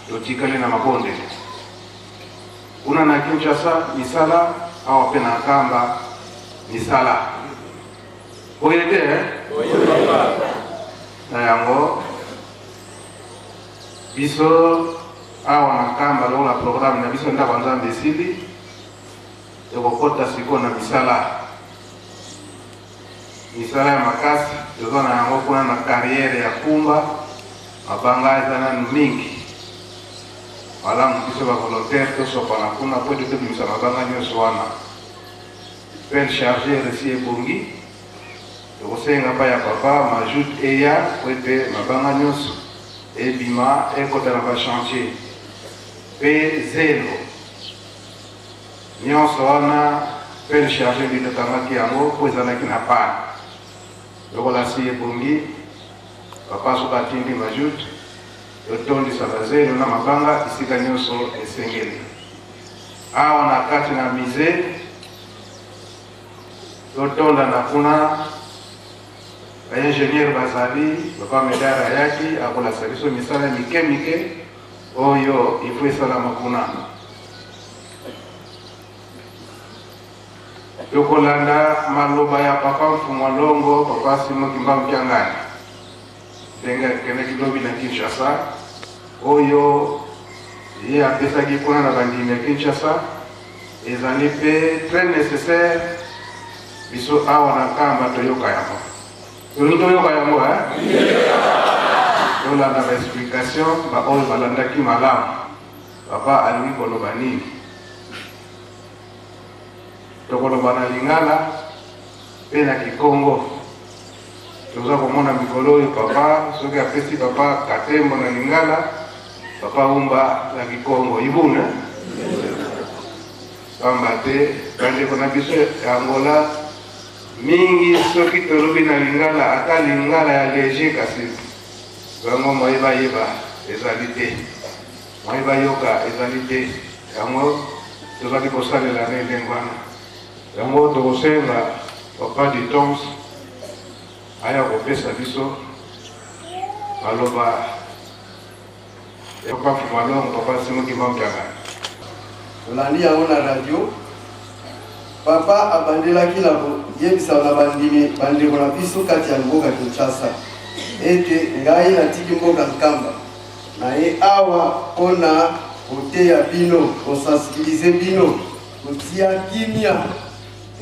totikale na mabonde kuna na Kinshasa misala au pena kamba misala oyete na yango biso awa na kamba lola programme na biso ndako nzambe esili ekokota siko na misala ya makasi toza na yango kuna na carrière ya kumba mabanga eza nanu mingi malamu biso bavolontaire tosopana kuna po ete tobimisa mabanga nyonso wana pere charger esi ebongi tokosenga pa ya papa majoute eya po ete mabanga nyonso ebima ekota na bachantier mpe zelo nyonso wana pere charger bitotangaki yango po ezalaki na pane lokola si ebongi papa soki atindi majoute totondisa bazelo na mabanga esika nyonso esengeli awa na kati na mise totonda na kuna baingenieur bazali papa medara ayaki akolasa biso misala mike mike oyo ifo esalama kuna tokolanda maloba ya papa Mfumwalongo papa Simo Kimba Mpiangani ndenge akendaki lobi na Kinshasa oyo ye apesaki kuna na bandimi ya Kinshasa ezali mpe très nécessaire biso awa na kamba toyoka yango toyoka yango tolanda baexplication baoyo balandaki malamu papa alingi koloba nini tokoloba na Lingala mpe na Kikongo toza komona mikolo oyo papa soki apesi papa Katembo na Lingala papa Umba na Kikongo ibuna pamba te bandeko na biso ya Angola mingi soki tolobi na Lingala ata Lingala ya léger kasi bango moyeba ezali te moyeba yoka ezali te yango tozali kosalela na ndenge wana yango tokosenga papa du Tons aya kopesa biso maloba papa Mfumwalongo papa Simo Kimba Mpiangani olandi yango na radio papa abandelaki na koyebisa na bandeko na biso kati ya mboka Kinshasa ete ngai natiki mboka Nkamba na ye awa mpona koteya bino kosensibilize bino kotia kimia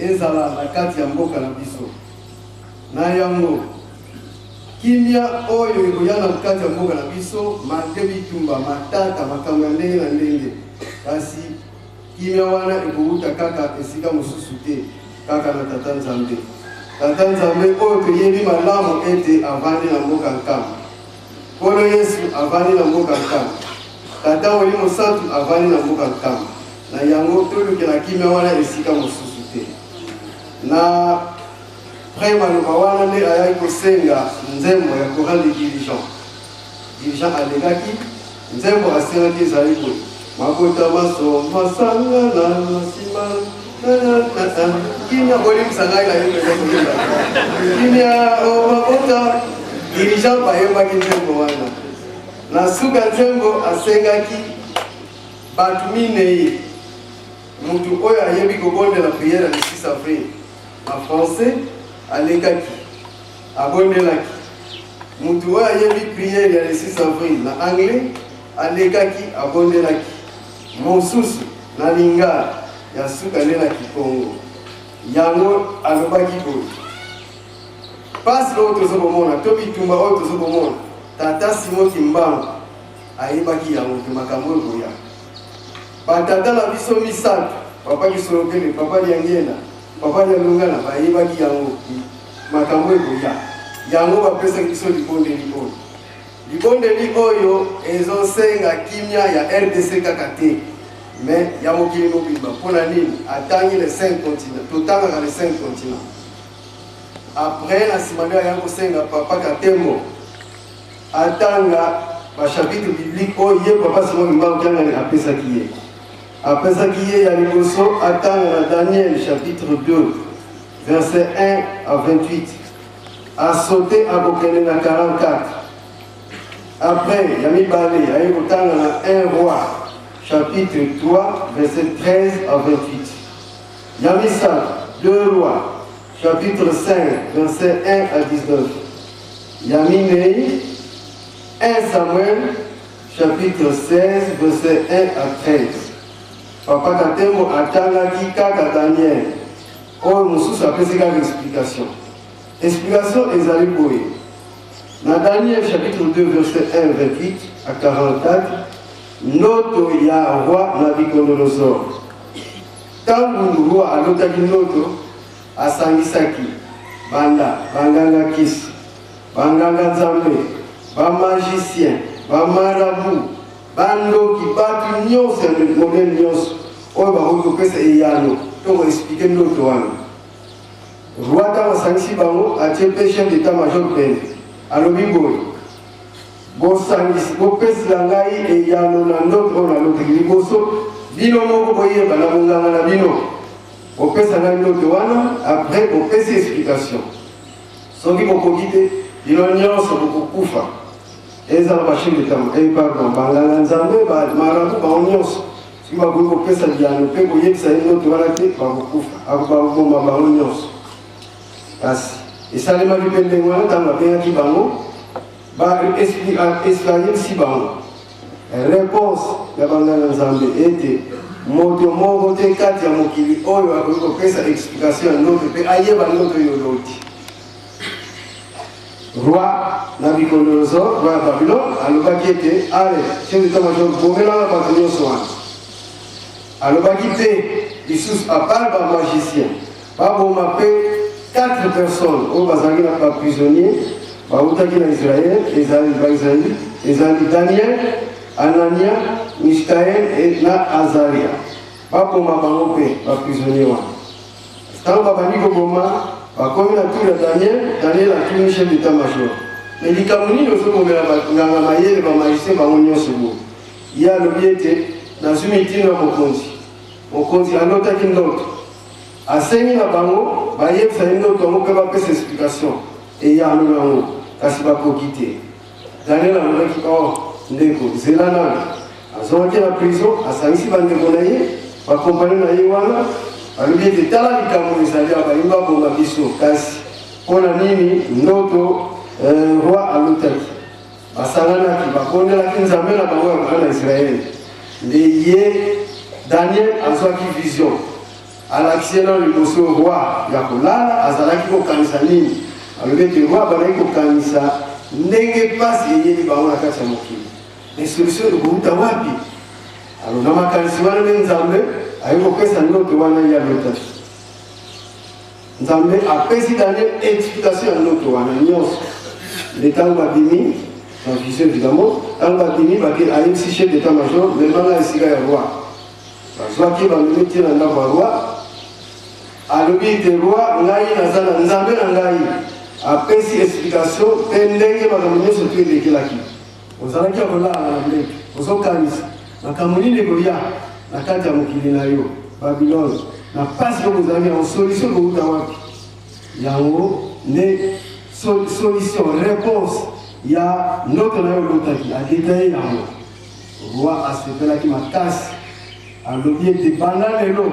ezala na kati ya mboka na biso na yango kimia oyo ekoya na kati ya mboka na biso mate bitumba matata makambo ya ndenge na ndenge kasi kimia wana ekouta kaka esika mosusu te kaka na tata Nzambe oyo toyebi malamu ete avandi na mboka Nkamba Nkolo Yesu avandi na mboka Nkamba tata Molimo Santu avandi na mboka Nkamba na yango tolukela kimia wana esika mosusu te na près maloba wana nde ayaki kosenga nzembo ya choral de dirigeant alekaki nzembo asengaki ezali boye makota maso masanga na nsima kimia kolimisa ngai na yo kimia makota dirigeant bayembaki nzembo wana na suka nzembo asengaki bato minei mutu oyo ayebi kobondela priere ya 6 avril na français alekaki abondelaki mutu oyo ayebi priere ya 6 avril na anglais alekaki abondelaki mosusu na Lingala ya suka nde na Kikongo yango alobaki boye pasi oyo tozokomona to bitumba oyo tozokomona tata Simo Kimba ayebaki yango te makambo oyo boya batata na biso misato papa Kisolokele papa Liangena papa Lialungana bayebaki yango makambo eboya yango bapesaki biso libondeli oyo ezosenga kimia ya RDC kaka te mais ya mokili mobimba mpona nini atangi les 5 continents totangaka les 5 continents après na nsima nde aya kosenga papa Katembo atanga bachapitre biblique oyo ye papa Simo Kimba Mpiangani apesaki ye ya liboso atanga na Daniel chapitre 2 verset 1 à 28 a sauté à Bokene na 44 Après, Yami Balé, Aïkotanga na 1 roi, chapitre 3, verset 13 à 28. Yami Sal, 2 rois, chapitre 5, verset 1 à 19. Yami Nei, 1 Samuel, chapitre 16, verset 1 à 13. Papa Katemo Atanga Kika Daniel. Oh, Moussous a fait l'explication. Explication est allée pour eux. Dans Daniel chapitre 2, verset 1, 28 à 44, Noto ya roi Nabucodonosor. Tant que roi a notaki Noto, a sangisaki, banda, banganga kisi, banganga nzambe, ba magicien, ba marabu, bando ki batu nyonso ya modèle nyonso, oyo bakokopesa eyano, to expliquer Noto wana. Roi ta wasangisi bango, a tie chef d'état-major pene. Alobi boy, bosangisi, bopesila ngai eyano na ndoto na loteki liboso, bino moko boyeba na bonganga na bino. Bopesa ngai ndoto wana, après bopesi explication. Soki bokoki te, bino nyonso bokokufa. Ezala bachef d'état, pardon, banganga nzambe, marabu bango nyonso. Soki bakoki bopesa liano mpe boyebisa ye ndoto wana te, bakokufa. Bakoboma bango nyonso. Kasi et ça les m'a vu pendant moi dans ma bien qui bango ba expliquer si bango réponse ya bangana nzambe était moto moko te kati ya mokili oyo akoki pesa explication note pe aye bangoto yo loti roi Nabucodonosor roi Babylone alobaki ete ale chef d'état-major bomelanga bato nyonso wana alobaki te lisusu apart ba magicien baboma mpe 4 personnes au bazali na pas prisonniers, bautaki na Israël, ezali Daniel, Anania, Michaël et na Azaria. Bakoma bango pe ba prisonniers wana. Tant babani ko boma, bakomi na tour ya Daniel a tuni chef d'état-major. Mais likamuni no so komela nganga mayele ba magicien bango nyonso bo. Ya lobiete na sumitino mokonzi anotaki ndoto. Asengi na bango, bayebisa ndoto yango mpe bapesa explication eyano yango kasi bakoki te. Daniel alobaki ndeko zela nani azongaki na prison asangisi bandeko na ye bakompani na ye wana alobi ete tala likambo ezali ya bayimba bonga biso kasi mpona nini ndoto roi alotaki basanganaki bakondelaki nzambe na bango ya bana na Israele nde ye Daniel azwaki vision alakisi na liboso roi ya kolala azalaki kokanisa nini alobi ete roi bazalaki kokanisa ndenge pasi eyeli bango na kati ya mokili solution ekouta wapi alo na makanisi wana nde nzambe ayi kopesa ndoto wana ya lotaki nzambe apesi Daniel explication ya ndoto wana nyonso nde ntango babimi na vision évidemment ntango babimi bake ayebisi chef d'état-major memanga esika ya roi bazwaki bamemi tie na ndako ya roi alobi ete roi ngai naza na nzambe na ngai apesi explication mpe ndenge makambo nyonso to elekelaki ozalaki ya kolala na ndenge ozokanisa makambo nini ekoya na kati ya mokili na yo Babylone na pasi oyo ozalaki yango solution ekouta wapi yango nde solution réponse ya ndoto na yo olotaki adetaye yango roi asepelaki makasi alobi ete banda lelo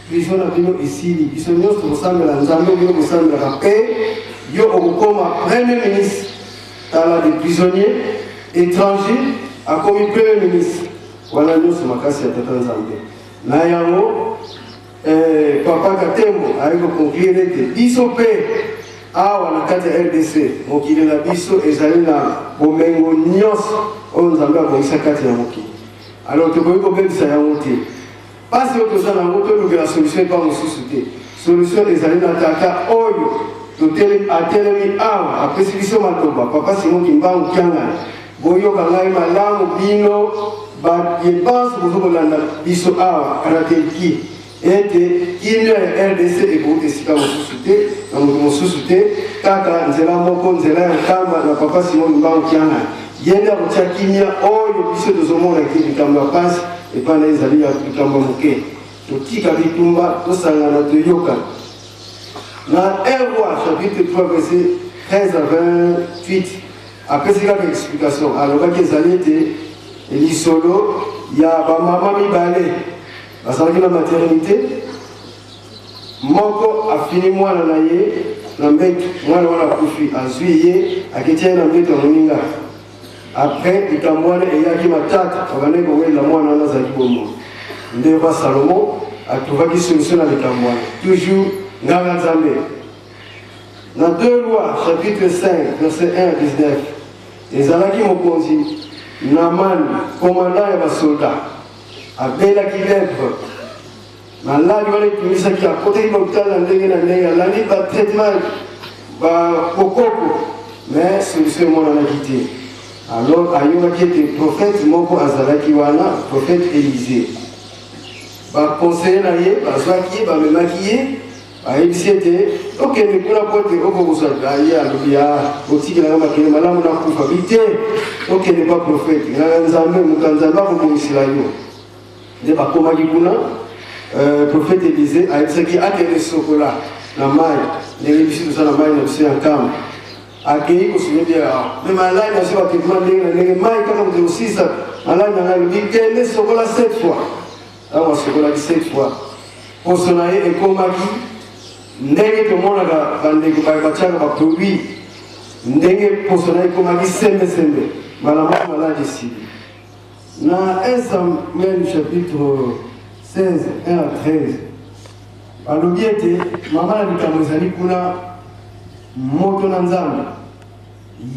prison na bino esili biso nyonso kosambela nzambe bino kosambelaka mpe yo okokoma premier ministre tala de prisonnier étranger akomi premier ministre wana nyonso makasi ya tata nzambe na yango papa Katembo ayi koconclure ete biso mpe awa na kati ya RDC mokili na biso ezali na bomengo nyonso oyo nzambe abongisa kati ya mokili alors tokoki kobebisa yango te pasi oyo toza nango tolukela solution epa mosusu te solution ezali na tata oyo atelemi awa apesi biso maloba papa Simon Kimbangu Kiangani boyoka ngai malamu bino bayebanso bozokolanda biso awa karateriki ete kimia ya RDC ekouta esika mosusu te na moto mosusu te kaka nzela moko nzela ya nkamba na papa Simon Kimbangu Kiangani yende akotia kimia oyo biso tozomona ete likambo ya pasi epana ezali ya likambo ya moke totika bitumba tosangana toyokana na 1 Roi chapitre 3 verset 13 à 28 après c'est une explication. Alors qu'ils allaient les solo, il y a ma maman mi balé, parce que la maternité, moko a fini moi la naie, l'embête moi la koufi, a suivi, a quitté l'embête en moninga. Après il camouane et il y a qui m'a tâte, on va aller la moi dans la bomo. Ndeva Salomon a trouvé une solution avec camouane. Toujours nganga nzambe. Dans 2 lois, chapitre 5, verset 1 à 19, les alaki mokonzi, Naman, commandant et soldat, a bela qui lèvre. Malade, il y a qui a côté de l'hôpital, il y a un traitement, mais solution mon a quitté. Alors, il y a qui était prophète, Moko Azalaki Wana, prophète Élisée. Conseiller, il va me maquiller. Il dit ok, mais pour la porte, il y a aussi qu'il y a un malade, ok, n'est pas prophète. Il y a un zambé, il y a un prophète Élisée, a dit qu'il y a des chocolats, la maille, les révisions de la maille, c'est un camp. Accueilli pour se dire, mais malade, il y a des mailles, comme on dit aussi, malade, il y a des chocolats 7 fois. Alors, on chocolat 7 fois. Pour son aïe, et comme ndenge tomonaka bandeko batiaka baproduit ndenge posona ekomaki sembesembe mbala moko maladi esili na 1 Samuel chapitre 16 1 à 13 balobi ete mama na likambo ezali kuna moto na nzambe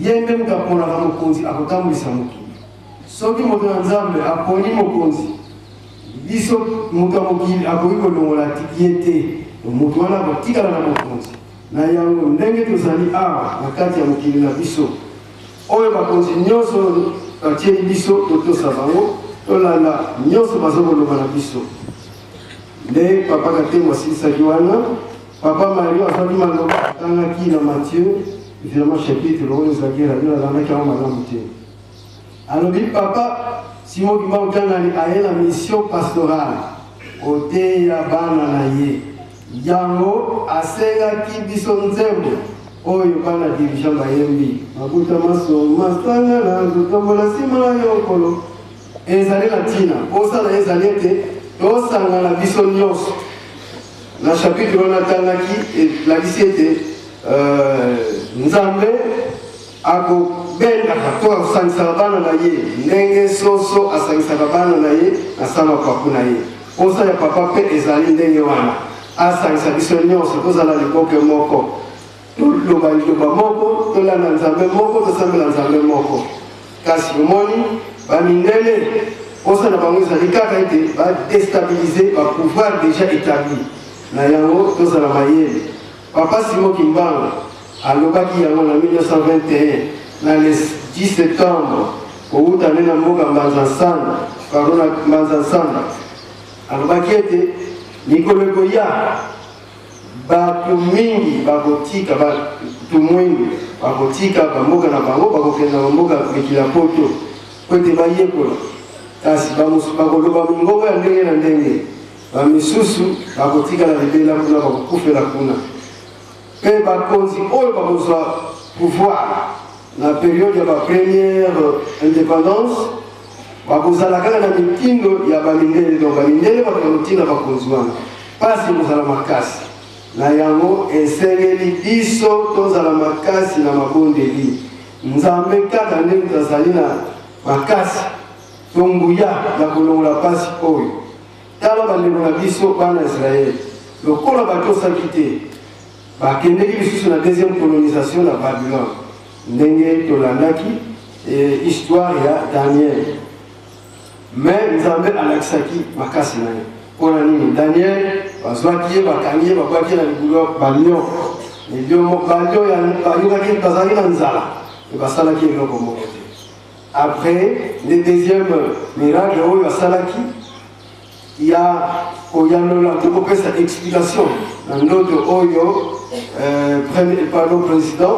ye mpe moto aponaka mokonzi akotambwisa mokili soki moto na nzambe aponi mokonzi biso moto ya mokili akoki kolongola ye te moto wana batikala na mokonzi na yango ndenge tozali awa na kati ya mokili na biso oyo bakonzi nyonso batieli biso totosa bango tolanda nyonso bazokoloba na biso nde papa katembo asilisaki wana papa mario azwaki maloba atangaki na Matthieu évidemment chapitre oyo ezalaki radio alandaki yango malamu te alobi papa Simon Kimba otangani aye na mission pastorale oteya bana na ye yango asengaki biso nzembo oyo bana dirija bayembi makuta masanga na totombola nsima na yokolo ezali na ntina osala ezali ete tosangana biso nyonso na chapitre wana atangaki elakisi ete nzambe akobengaka to asangisaka bana na ye ndenge soso asangisaka bana na ye na sa mapapu na ye posa ya papa mpe ezali ndenge wana asangisa biso nyonso tozala liboke moko toloba liloba moko tolanda nzambe moko tosambela nzambe moko kasi omoni bamindele posa na bango ezali kaka ete badestabilize bapouvoir déjà établi na yango tozala mayele papa Simon Kimbangu alobaki yango na 1921 na le 10 septembre kouta nde na mboka Mbanza-Nsanda pardon na Mbanza-Nsanda alobaki ete mikolo ekoya bato mingi bakotika bato mwingi bakotika bamboka na bango bakokenda bamboka mikila poto po ete bayekola kasi bakoloba mingongo ya ndenge na ndenge bamisusu bakotikala libela kuna bakokufela kuna mpe bakonzi oyo bakozwa pouvoir na période ya bapremière indépendance bakozala kaka na mitindo ya bamindele donc bamindele bakotinda bakonzi wana pasi kozala makasi na yango esengeli biso tozala makasi na mabondeli nzambe kaka ndenge tozali na makasi tonguya ya kolongola pasi oyo tala bandeko na biso bana Israele lokola batosaki te bakendeki lisusu na deuxième colonisation na Babylone ndenge tolandaki histoire ya Daniel mais nzambe alakisaki makasi na ye mpona nini Daniel bazwaki ye bakangi ye bakwaki na likolo balion bayokaki bazalaki na nzala e basalaki eloko moko te après le deuxième miracle oyo asalaki ya koyanola kokopesa explication na ndoto oyo président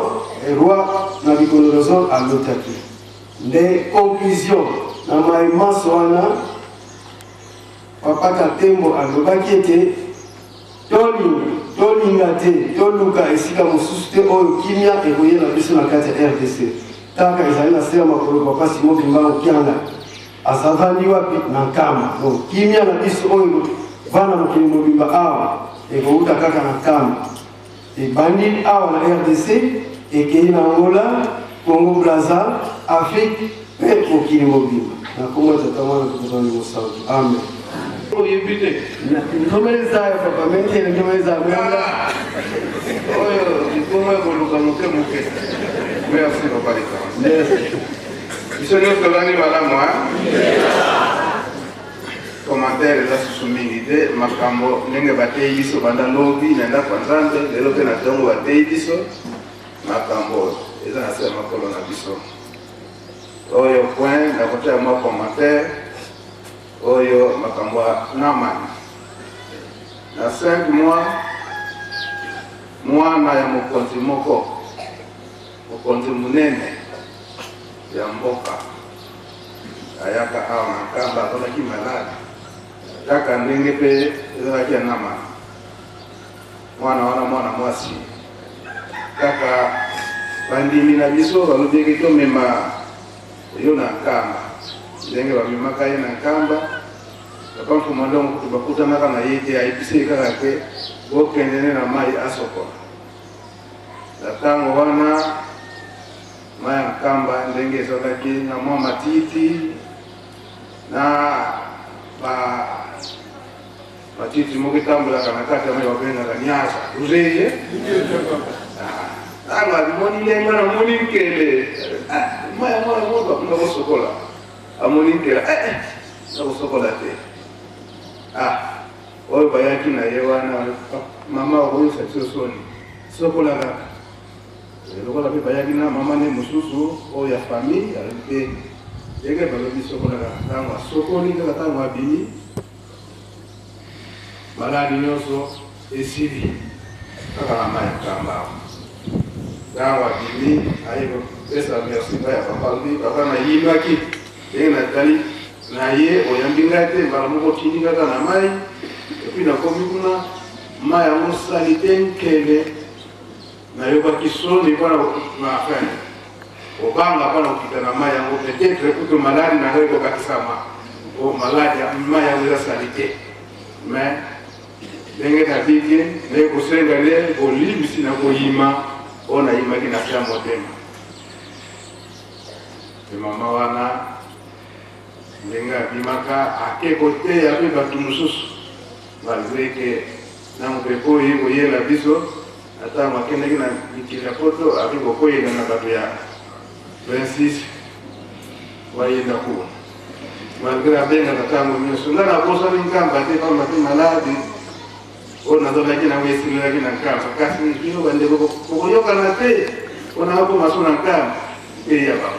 roi Nabucodonosor alotaki nde conclusion na maemaso wana papa Katembo alobaki ete tolinga te toluka esika mosusu te oyo kimia ekoyela biso na kati ya RDC kaka ezali na sela makolo papa Simon Bimbanga Kianga asavandi wapi na Nkamba. Donc kimia na biso oyo vana mokili mobimba awa ekouta kaka na Nkamba ebandili awa na RDC ekei na Angola, Congo Brazza, Afrique pe mokili mobimba na kombo tata mwana tukutani mosauti. Amen. Oyebite ntomeza ya papa mentele ntomeza mwanga oyo ikoma koluka moke moke. Merci papa leta. Merci. Biso nyonso tozali malamu commentaire eza susu mingi te makambo ndenge bateyi biso banda lobi na ndako ya Nzambe lelo mpe na ntongo bateyi biso makambo eza na se ya makolo na biso oyo point nakotia mwa commentaire oyo makambo ya Naamani na 5 mois mwana ya mokonzi moko mokonzi munene ya mboka ayaka awa na Nkamba akolaki maladi kaka ndenge mpe ezalaki ya Naamani mwana wana mwana mwasi kaka bandimi na biso balobeki tomema yo na Nkamba ndenge bamemaka ye na Nkamba papa mfumandongo kutu bakutanaka na ye te ayebisi kaka te bokende na mai asokola na ntango wana mai ya Nkamba ndenge ezalaki na mwa matiti na matiti moko etambolaka na kati ya mai babengaka nyasa uzeye ntango abimoni lenga namoni nkele mai ya mwana moko akunda kosokola amoni nkele nakosokola te oyo bayaki na ye wana mama okoyosa biso soni sokola kaka lokola mpe bayaki na mama nde mosusu oyo ya famille alite ndenge balobi sokola kaka ntango asokoli kaka ntango abimi maladi nyonso esili kaka na mai ya Nkamba ntango abimi aye kopesa merci mpa ya papa lobi papa nayibaki ndenge natali na ye oyambi ngai te mbala moko otindi kaka na mai epuis nakomi kuna mai yango sali te nkele nayokaki soni mpona na fin obanga mpona kokita na mai yango peut-être kutu maladi na ngai ekokakisama maladi mai yango eza sali te mais ndenge nabiki ndenge kosenga nde kolimbisi na koyima oyo nayimaki na se ya motema mama wana ndenge abimaka akeko te ape bato mosusu malgré ke na mopepe oyo koyela biso ntango akendaki na mikili ya poto ake kokoyela na bato ya 26 wayenda kuna malgré abengaka ntango nyonso nga nabosani Nkamba te pamba te maladi oyo nazalaki nango esilelaki na Nkamba kasi bino bandeko kokoyokana te mpona akomaso na Nkamba eyaba